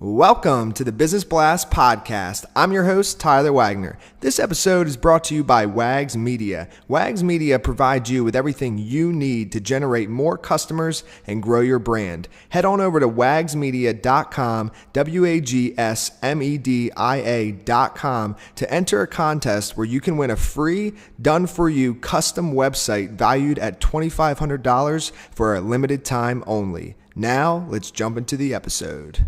Welcome to the Business Blast Podcast. I'm your host, Tyler Wagner. This episode is brought to you by Wags Media. Wags Media provides you with everything you need to generate more customers and grow your brand. Head on over to wagsmedia.com, wagsmedia.com, to enter a contest where you can win a free, done-for-you custom website valued at $2,500 for a limited time only. Now, let's jump into the episode.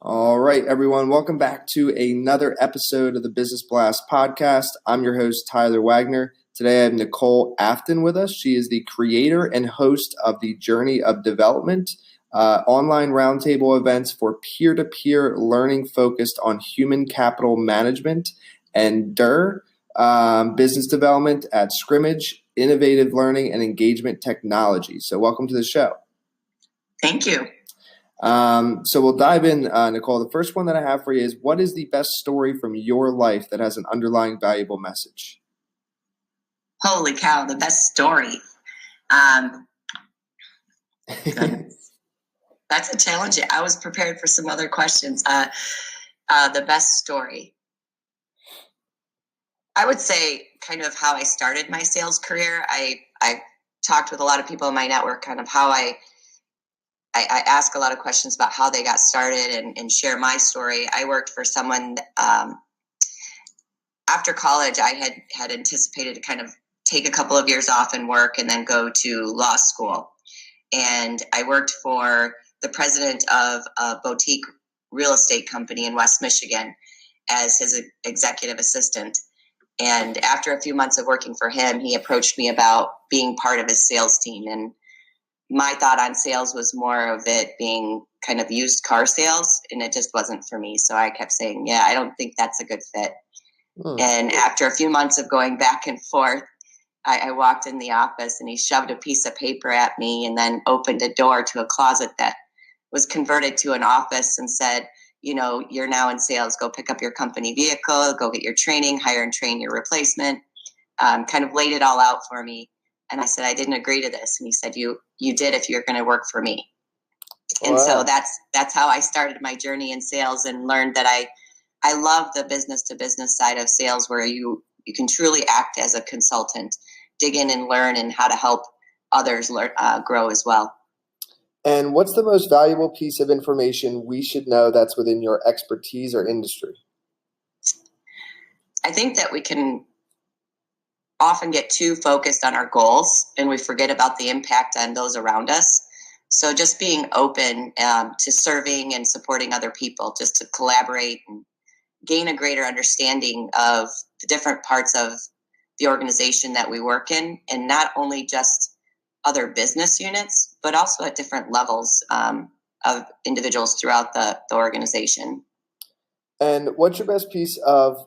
All right, everyone. Welcome back to another episode of the Business Blast Podcast. I'm your host, Tyler Wagner. Today I have Nicole Afton with us. She is the creator and host of the Journey of Development, online roundtable events for peer-to-peer learning focused on human capital management and business development at Scrimmage, innovative learning and engagement technology. So welcome to the show. Thank you. So we'll dive in, Nicole. The first one that I have for you is, what is the best story from your life that has an underlying valuable message? Holy cow, the best story. That's a challenge. I was prepared for some other questions. The best story. I would say kind of how I started my sales career. I talked with a lot of people in my network, kind of how I ask a lot of questions about how they got started and share my story. I worked for someone after college. I had anticipated to kind of take a couple of years off and work and then go to law school. And I worked for the president of a boutique real estate company in West Michigan as his executive assistant. And after a few months of working for him, he approached me about being part of his sales team. And my thought on sales was more of it being kind of used car sales, and it just wasn't for me. So I kept saying, I don't think that's a good fit. And after a few months of going back and forth, I walked in the office and he shoved a piece of paper at me and then opened a door to a closet that was converted to an office and said, you're now in sales. Go pick up your company vehicle, go get your training, hire and train your replacement. Kind of laid it all out for me. And I said, I didn't agree to this. And he said, you did if you're going to work for me. And so that's how I started my journey in sales and learned that I love the business to business side of sales, where you can truly act as a consultant, dig in and learn, and how to help others grow as well. And what's the most valuable piece of information we should know that's within your expertise or industry? I think that we can often get too focused on our goals and we forget about the impact on those around us. So just being open to serving and supporting other people, just to collaborate and gain a greater understanding of the different parts of the organization that we work in, and not only just other business units, but also at different levels of individuals throughout the organization. And what's your best piece of,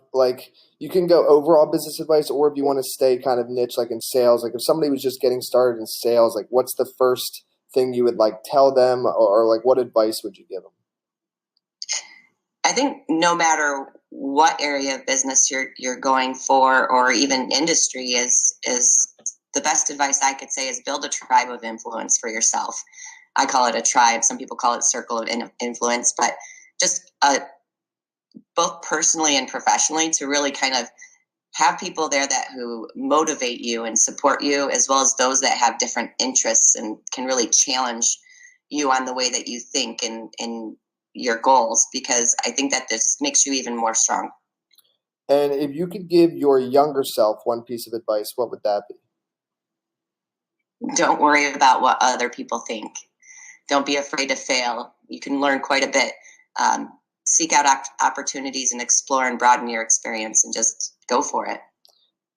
you can go overall business advice, or if you want to stay kind of niche, like in sales, if somebody was just getting started in sales, what's the first thing you would tell them, or what advice would you give them? I think no matter what area of business you're going for, or even industry, is the best advice I could say is build a tribe of influence for yourself. I call it a tribe. Some people call it circle of influence, but just both personally and professionally, to really kind of have people there who motivate you and support you, as well as those that have different interests and can really challenge you on the way that you think and your goals, because I think that this makes you even more strong. And if you could give your younger self one piece of advice, what would that be? Don't worry about what other people think. Don't be afraid to fail. You can learn quite a bit. Seek out opportunities and explore and broaden your experience, and just go for it.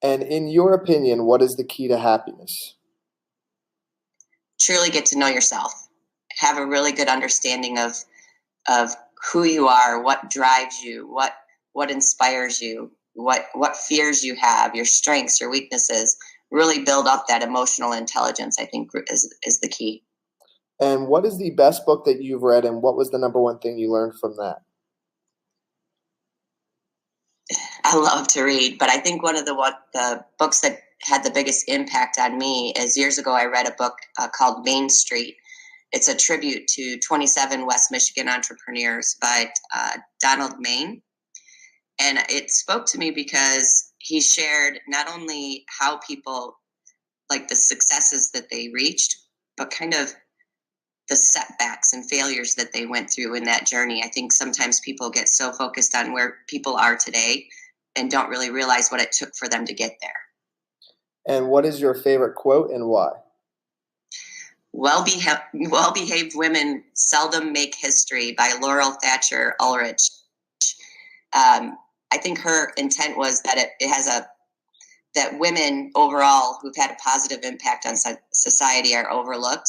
And in your opinion, what is the key to happiness? Truly get to know yourself. Have a really good understanding of who you are, what drives you, what inspires you, what fears you have, your strengths, your weaknesses. Really build up that emotional intelligence, I think, is the key. And what is the best book that you've read, and what was the number one thing you learned from that? I love to read, but I think one of the books that had the biggest impact on me is years ago I read a book called Main Street. It's a tribute to 27 West Michigan entrepreneurs by Donald Main. And it spoke to me because he shared not only how people, like the successes that they reached, but kind of the setbacks and failures that they went through in that journey. I think sometimes people get so focused on where people are today and don't really realize what it took for them to get there. And what is your favorite quote and why? Well-behaved women seldom make history by Laurel Thatcher Ulrich. I think her intent was that it has that women overall who've had a positive impact on society are overlooked.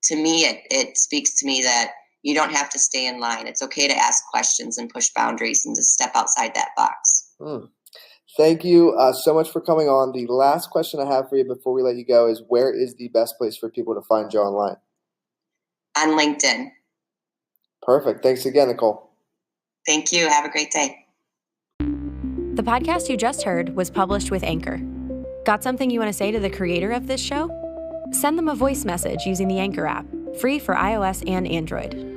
To me, it speaks to me that you don't have to stay in line. It's okay to ask questions and push boundaries and to step outside that box. Thank you so much for coming on. The last question I have for you before we let you go is, where is the best place for people to find you online? On LinkedIn. Perfect. Thanks again, Nicole. Thank you. Have a great day. The podcast you just heard was published with Anchor. Got something you want to say to the creator of this show? Send them a voice message using the Anchor app, free for iOS and Android.